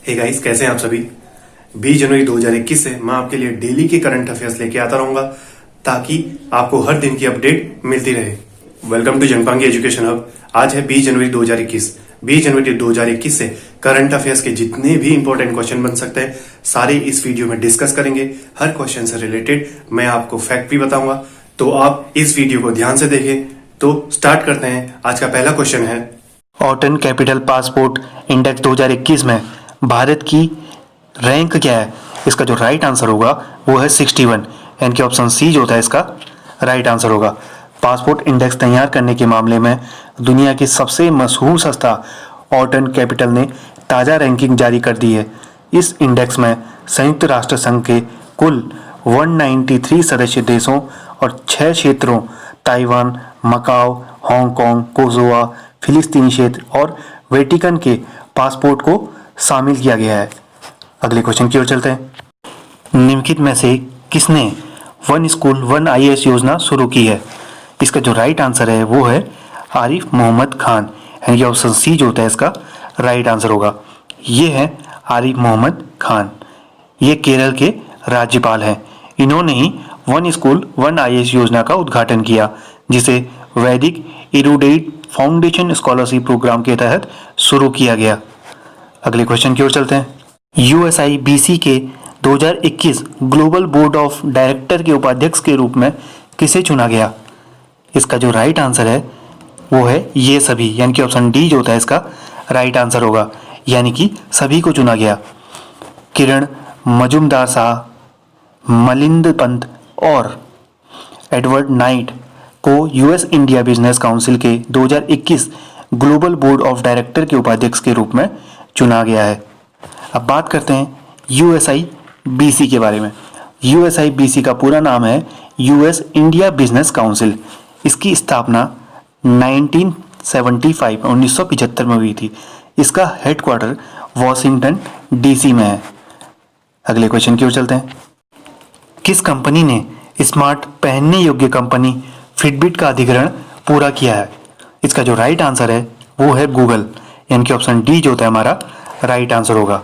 Hey guys, कैसे हैं आप सभी। 20 जनवरी 2021 से मैं आपके लिए डेली के करंट अफेयर्स लेके आता रहूंगा ताकि आपको हर दिन की अपडेट मिलती रहे। वेलकम टू जनपांगी एजुकेशन हब। आज है 20 जनवरी 2021। 20 जनवरी 2021 से करंट अफेयर्स के जितने भी इंपॉर्टेंट क्वेश्चन बन सकते हैं सारे इस वीडियो में डिस्कस करेंगे। हर क्वेश्चन से रिलेटेड मैं आपको फैक्ट भी बताऊंगा, तो आप इस वीडियो को ध्यान से देखें। तो स्टार्ट करते हैं। आज का पहला क्वेश्चन है, ऑटन कैपिटल पासपोर्ट इंडेक्स 2021 में भारत की रैंक क्या है। इसका जो राइट आंसर होगा वो है 61, यानी कि ऑप्शन सी जो होता है इसका राइट आंसर होगा। पासपोर्ट इंडेक्स तैयार करने के मामले में दुनिया की सबसे मशहूर संस्था ऑटन कैपिटल ने ताज़ा रैंकिंग जारी कर दी है। इस इंडेक्स में संयुक्त राष्ट्र संघ के कुल 193 सदस्य देशों और 6 क्षेत्रों ताइवान, मकाओ, हांगकांग, कोसोवो, फिलिस्तीनी क्षेत्र और वेटिकन के पासपोर्ट को शामिल किया गया है। अगले क्वेश्चन की ओर चलते हैं। निम्नलिखित में से किसने वन स्कूल वन आईएएस योजना शुरू की है। इसका जो राइट आंसर है वो है आरिफ मोहम्मद खान, यानी कि ऑप्शन सी जो होता है इसका राइट आंसर होगा। ये है आरिफ मोहम्मद खान। ये केरल के राज्यपाल हैं। इन्होंने ही वन स्कूल वन आईएएस योजना का उद्घाटन किया, जिसे वैदिक इरूडेट फाउंडेशन स्कॉलरशिप प्रोग्राम के तहत शुरू किया गया। अगले क्वेश्चन की ओर चलते हैं। यूएसआईबीसी के 2021 ग्लोबल बोर्ड ऑफ डायरेक्टर के उपाध्यक्ष के रूप में किसे चुना गया। इसका जो राइट आंसर है वो है ये सभी, यानी कि ऑप्शन डी जो होता है इसका राइट आंसर होगा, यानी कि सभी को चुना गया। किरण मजुमदार शाह, मलिंद पंत और एडवर्ड नाइट को यूएस इंडिया बिजनेस काउंसिल के 2021 ग्लोबल बोर्ड ऑफ डायरेक्टर के उपाध्यक्ष के रूप में चुना गया है। अब बात करते हैं यूएसआईबीसी के बारे में। यूएसआईबीसी का पूरा नाम है यूएस इंडिया बिजनेस काउंसिल। इसकी स्थापना 1975 में हुई थी। इसका हेडक्वार्टर वॉशिंगटन डीसी में है। अगले क्वेश्चन की ओर चलते हैं। किस कंपनी ने स्मार्ट पहनने योग्य कंपनी फिटबिट का अधिग्रहण पूरा किया है। इसका जो राइट आंसर है वो है गूगल, यानी कि ऑप्शन डी जो होता है हमारा राइट आंसर होगा।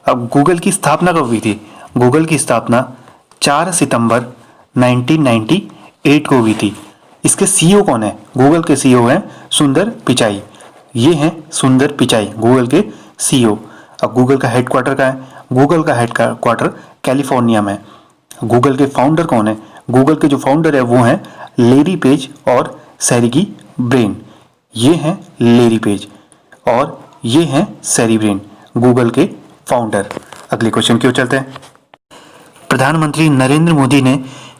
अब गूगल की स्थापना कब हुई थी। गूगल की स्थापना 4 सितंबर 1998 को हुई थी। इसके सीईओ कौन है। गूगल के सीईओ हैं सुंदर पिचाई। ये हैं सुंदर पिचाई गूगल के सीईओ। अब गूगल का हेडक्वार्टर कहाँ है। गूगल का हेडक्वार्टर कैलिफोर्निया में। गूगल के फाउंडर कौन है। गूगल के जो फाउंडर है वो हैं लेरी पेज और सेर्गी ब्रेन। ये हैं लेरी पेज और ये हैं सेरी ब्रेन, गूगल के फाउंडर। अगले क्वेश्चन की ओर चलते हैं। प्रधानमंत्री नरेंद्र मोदी ने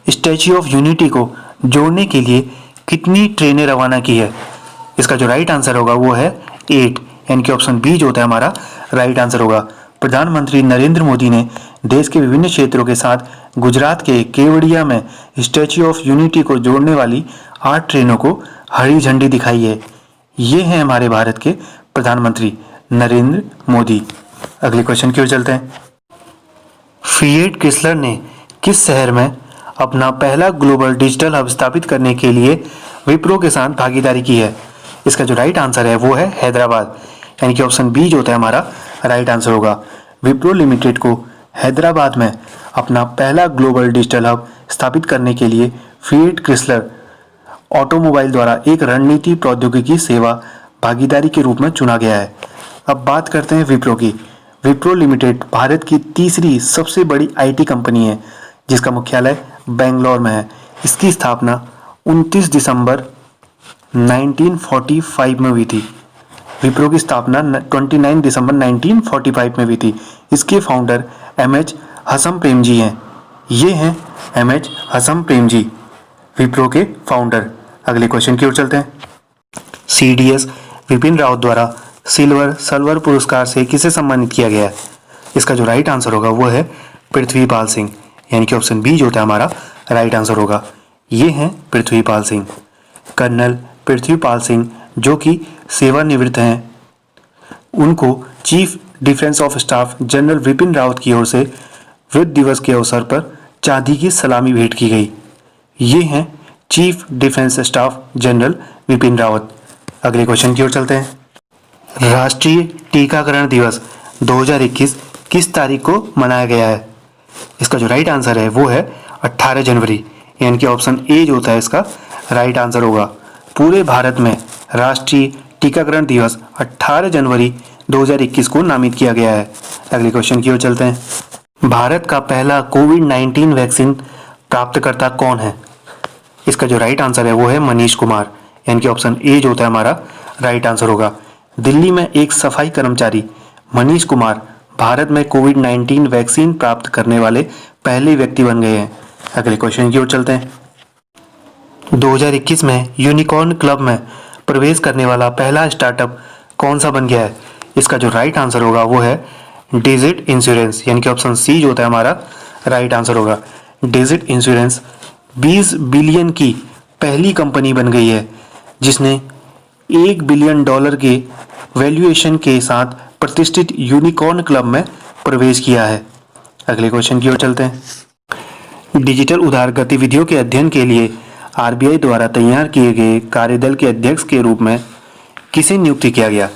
स्टैच्यू ऑफ यूनिटी को जोड़ने के लिए कितनी ट्रेनें रवाना की है। इसका जो राइट आंसर होगा वो है 8, यानी कि ऑप्शन बी जो होता है हमारा राइट आंसर होगा। प्रधानमंत्री नरेंद्र मोदी ने देश के विभिन्न क्षेत्रों के साथ गुजरात के केवड़िया में स्टैच्यू ऑफ यूनिटी को जोड़ने वाली 8 ट्रेनों को हरी झंडी दिखाई है। ये हैं हमारे भारत के प्रधानमंत्री नरेंद्र मोदी। अगले क्वेश्चन की ओर चलते हैं। फिएट क्रिसलर ने किस शहर में अपना पहला ग्लोबल डिजिटल हब स्थापित करने के लिए विप्रो के साथ भागीदारी की है। इसका जो राइट आंसर है वो है हैदराबाद, यानी कि ऑप्शन बी जो होता है हमारा राइट आंसर होगा। विप्रो लिमिटेड को हैदराबाद में अपना पहला ग्लोबल डिजिटल हब स्थापित करने के लिए फिएट क्रिसलर ऑटोमोबाइल द्वारा एक रणनीति प्रौद्योगिकी सेवा भागीदारी के रूप में चुना गया है। अब बात करते हैं विप्रो की। विप्रो लिमिटेड भारत की तीसरी सबसे बड़ी आईटी कंपनी है, जिसका मुख्यालय बेंगलोर में है। इसकी स्थापना 29 दिसंबर 1945 में हुई थी। विप्रो की स्थापना 29 दिसंबर 1945 में हुई थी। इसके फाउंडर एमएच हसम प्रेमजी हैं। ये हैं एमएच हसम प्रेमजी, विप्रो के फाउंडर। अगले क्वेश्चन की ओर चलते हैं। सीडीएस विपिन रावत द्वारा सिल्वर पुरस्कार से किसे सम्मानित किया गया है। इसका जो राइट आंसर होगा वो है पृथ्वीपाल सिंह, यानी कि ऑप्शन बी जो होता है हमारा राइट आंसर होगा। ये हैं पृथ्वीपाल सिंह। कर्नल पृथ्वीपाल सिंह जो कि सेवानिवृत्त हैं, उनको chief defence of staff general Vipin Rawat की ओर से विजय दिवस के अवसर पर चांदी की सलामी भेंट की गई। ये हैं chief defence staff general Vipin Rawat. अगले क्वेश्चन की ओर चलते हैं। राष्ट्रीय टीकाकरण दिवस 2021 किस तारीख को मनाया गया है? इसका जो राइट आंसर है वो है 18 जनवरी, यानी कि ऑप्शन ए जो होता है इसका राइट आंसर होगा। पूरे भारत में राष्ट्रीय टीकाकरण दिवस 18 जनवरी 2021 को नामित किया गया है। अगले क्वेश्चन की ओर चलते हैं। भारत का पहला कोविड-19 वैक्सीन प्राप्तकर्ता कौन है? इसका जो राइट आंसर है वो है मनीष कुमार, यानी कि ऑप्शन ए जो होता है हमारा राइट आंसर होगा। दिल्ली में एक सफाई कर्मचारी मनीष कुमार भारत में कोविड-19 वैक्सीन प्राप्त करने वाले पहले व्यक्ति बन गए हैं। अगले क्वेश्चन की ओर चलते हैं। 2021 में यूनिकॉर्न क्लब में प्रवेश करने वाला पहला स्टार्टअप कौन सा बन गया है? इसका जो राइट आंसर होगा वो है डिजिट इंश्योरेंस, यानी कि ऑप्शन सी जो होता है हमारा राइट आंसर होगा। डिजिट इंश्योरेंस 20 बिलियन की पहली कंपनी बन गई है जिसने $1 बिलियन के वैल्यूएशन के साथ प्रतिष्ठित यूनिकॉर्न क्लब में प्रवेश किया है। अगले क्वेश्चन की ओर चलते हैं। डिजिटल उधार गतिविधियों के अध्ययन के लिए आरबीआई द्वारा तैयार किए गए कार्यदल के अध्यक्ष के रूप में किसे नियुक्त किया गया?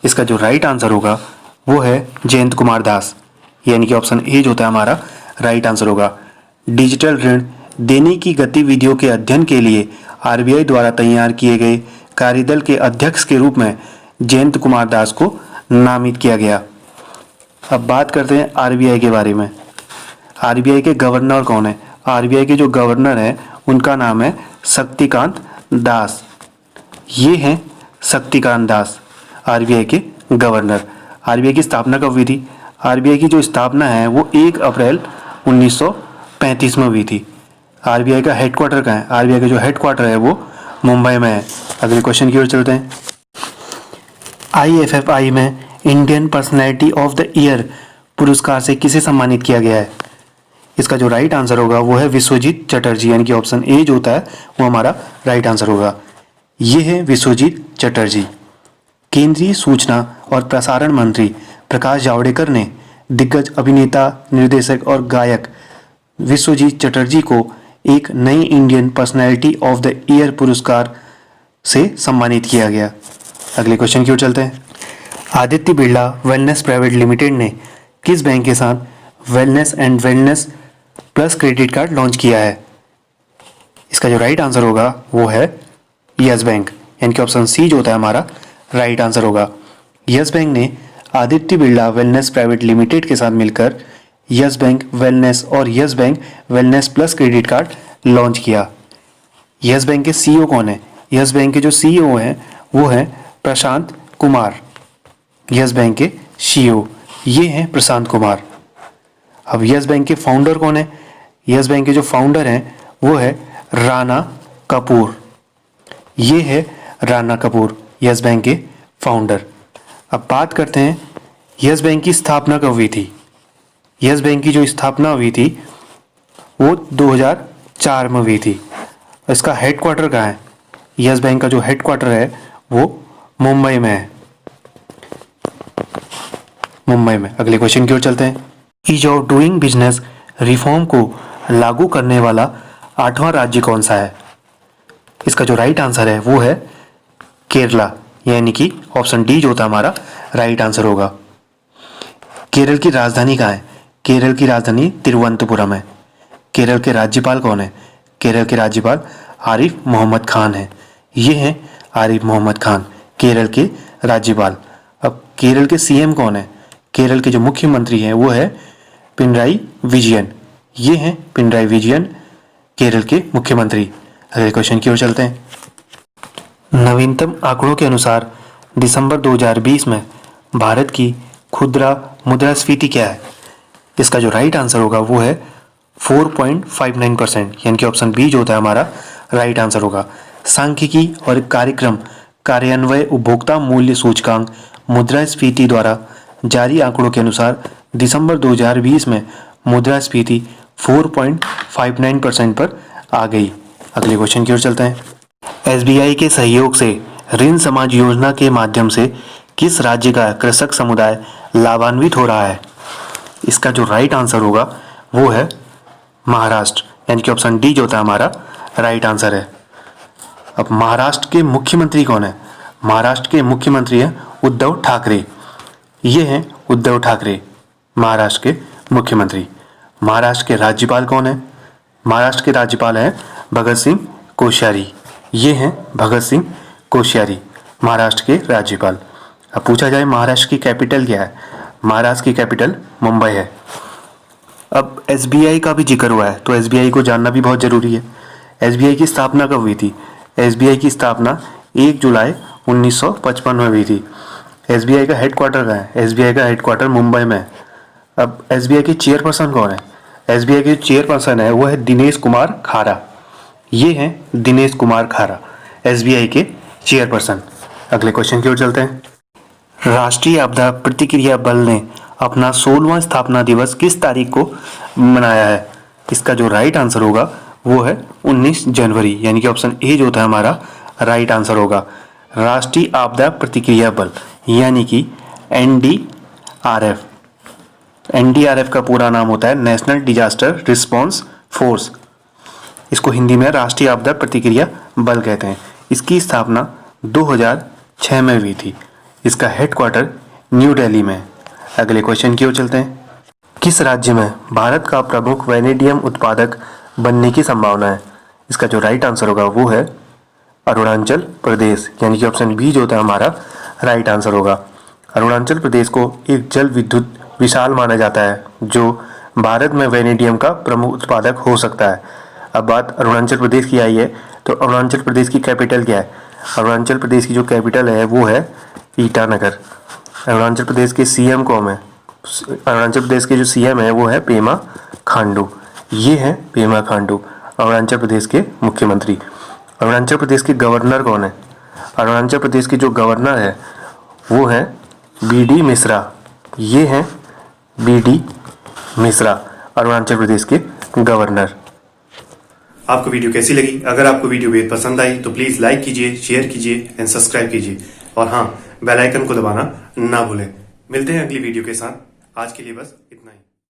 इसका जो राइट आंसर होगा वो है जयंत कुमार दास, यानी कि ऑप्शन ए जो होता है हमारा राइट आंसर होगा। डिजिटल ऋण देने की गतिविधियों के अध्ययन के लिए आरबीआई द्वारा तैयार किए गए कार्यदल के अध्यक्ष के रूप में जयंत कुमार दास को नामित किया गया। अब बात करते हैं आरबीआई के बारे में। आरबीआई के गवर्नर कौन है? आरबीआई के जो गवर्नर हैं उनका नाम है शक्तिकांत दास। ये हैं शक्तिकांत दास आरबीआई के गवर्नर। आरबीआई की स्थापना कब हुई थी? आरबीआई की जो स्थापना है वो 1 अप्रैल 1935 में हुई थी। आरबीआई का हेडक्वार्टर कहाँ है? आरबीआई का जो हेडक्वार्टर है वो मुंबई में है। अगले क्वेश्चन की ओर चलते हैं। IFFI में Indian personality of the year पुरस्कार से किसे सम्मानित किया गया है? इसका जो राइट आंसर होगा वो है विश्वजीत चटर्जी, यानी कि ऑप्शन ए जो होता है वो हमारा राइट आंसर होगा। ये है विश्वजीत चटर्जी। केंद्रीय सूचना और प्रसारण मंत्री प्रकाश जावड़ेकर ने दिग्गज अभिनेता, निर्देशक और गायक विश्वजीत चटर्जी को एक नई Indian personality of the year पुरस्कार से सम्मानित किया गया। अगले क्वेश्चन की ओर चलते हैं। Aditya Birla wellness private limited ने किस बैंक के साथ wellness and wellness plus credit card launch किया है? इसका जो राइट आंसर होगा वो है यस बैंक, यानी कि ऑप्शन सी जो होता है हमारा राइट आंसर होगा। यस बैंक ने Aditya Birla wellness private limited के साथ मिलकर यस बैंक वेलनेस और yes bank wellness plus credit card launch किया। यस बैंक के सीईओ कौन है? यस बैंक के जो सीईओ हैं वो हैं प्रशांत कुमार। यस बैंक के सीईओ ये हैं प्रशांत कुमार। अब यस बैंक के फाउंडर कौन है? यस बैंक के जो फाउंडर हैं वो है राणा कपूर। ये है राणा कपूर, यस बैंक के फाउंडर। अब बात करते हैं यस बैंक की स्थापना कब हुई थी? यस बैंक की जो स्थापना हुई थी वो 2004 में हुई थी। इसका हेडक्वार्टर कहाँ है? यस बैंक का जो हेडक्वार्टर है वो मुंबई में है, मुंबई में। अगले क्वेश्चन की ओर चलते हैं। Ease of doing business reform को लागू करने वाला 8वां राज्य कौन सा है? इसका जो राइट आंसर है वो है केरला, यानी कि ऑप्शन डी जो होता है हमारा राइट आंसर होगा। केरल की राजधानी कहाँ है? केरल की राजधानी तिरुवनंतपुरम है। केरल के राज्यपाल कौन है? केरल के राज्यपाल आरिफ मोहम्मद खान है। ये हैं आरिफ मोहम्मद खान, केरल के राज्यपाल। अब केरल के सीएम कौन है? केरल के जो मुख्यमंत्री हैं वो है पिनराई विजयन। ये हैं पिनराई विजयन, केरल के मुख्यमंत्री। अगले क्वेश्चन की ओर चलते हैं। नवीनतम आंकड़ों के अनुसार दिसंबर 2020 में भारत की खुदरा मुद्रास्फीति क्या है? इसका जो राइट आंसर होगा वो है 4.59%, यानी कि ऑप्शन बी जो होता है हमारा राइट आंसर होगा। सांख्यिकी और कार्यक्रम कार्यान्वयन उपभोक्ता मूल्य सूचकांक मुद्रास्फीति द्वारा जारी आंकड़ों के अनुसार दिसंबर 2020 में मुद्रास्फीति 4.59% पर आ गई। अगले क्वेश्चन की ओर चलते हैं। एसबीआई के सहयोग से ऋण समाज योजना के माध्यम से किस राज्य का कृषक समुदाय लाभान्वित हो रहा है? इसका जो राइट आंसर होगा वो है महाराष्ट्र, यानी कि ऑप्शन डी जो होता है हमारा राइट आंसर है। अब महाराष्ट्र के मुख्यमंत्री कौन है? महाराष्ट्र के मुख्यमंत्री हैं उद्धव ठाकरे। ये हैं उद्धव ठाकरे, महाराष्ट्र के मुख्यमंत्री। महाराष्ट्र के राज्यपाल कौन है? महाराष्ट्र के राज्यपाल हैं भगत सिंह कोश्यारी। ये हैं भगत सिंह कोश्यारी, महाराष्ट्र के राज्यपाल। अब पूछा जाए महाराष्ट्र की कैपिटल क्या है? महाराष्ट्र की कैपिटल मुंबई है। अब एसबीआई का भी जिक्र हुआ है तो एसबीआई को जानना भी बहुत ज़रूरी है। एसबीआई की स्थापना कब हुई थी? एसबीआई की स्थापना 1 जुलाई 1955 में हुई थी। एसबीआई का हेडक्वार्टर कहाँ है? एसबीआई का हेडक्वार्टर मुंबई में है। अब एसबीआई के चेयरपर्सन कौन है? एसबीआई के चेयरपर्सन है वो है दिनेश कुमार खारा। ये हैं दिनेश कुमार खारा, एसबीआई के चेयरपर्सन। अगले क्वेश्चन की ओर चलते हैं। राष्ट्रीय आपदा प्रतिक्रिया बल ने अपना 16वां स्थापना दिवस किस तारीख को मनाया है? इसका जो राइट आंसर होगा वो है 19 जनवरी, यानी कि ऑप्शन ए जो होता है हमारा राइट आंसर होगा। राष्ट्रीय आपदा प्रतिक्रिया बल यानी कि एनडीआरएफ। एनडीआरएफ का पूरा नाम होता है नेशनल डिजास्टर रिस्पांस फोर्स। इसको हिंदी में राष्ट्रीय आपदा प्रतिक्रिया बल कहते हैं। इसकी स्थापना 2006 में हुई थी। इसका हेडक्वार्टर न्यू दिल्ली में है। अगले क्वेश्चन की ओर चलते हैं। किस राज्य में भारत का प्रमुख वैनेडियम उत्पादक बनने की संभावना है? इसका जो राइट आंसर होगा वो है अरुणाचल प्रदेश, यानी कि ऑप्शन बी जो होता है हमारा राइट आंसर होगा। अरुणाचल प्रदेश को एक जल विद्युत विशाल माना जाता है जो भारत में वैनेडियम का प्रमुख उत्पादक हो सकता है। अब बात अरुणाचल प्रदेश की आई है तो अरुणाचल प्रदेश की कैपिटल क्या है? अरुणाचल प्रदेश की जो कैपिटल है वो है ईटानगर। अरुणाचल प्रदेश के सीएम कौन है? अरुणाचल प्रदेश के जो सीएम है वो है पेमा खांडू। ये हैं पेमा खांडू, अरुणाचल प्रदेश के मुख्यमंत्री। अरुणाचल प्रदेश के गवर्नर कौन है? अरुणाचल प्रदेश के जो गवर्नर है वो है बीडी मिश्रा। ये हैं बीडी मिश्रा, अरुणाचल प्रदेश के गवर्नर। आपको वीडियो कैसी लगी? अगर आपको वीडियो बेहद पसंद आई तो प्लीज़ लाइक कीजिए, शेयर कीजिए एंड सब्सक्राइब कीजिए। और हाँ, बेल आइकन को दबाना ना भूलें। मिलते हैं अगली वीडियो के साथ। आज के लिए बस इतना ही।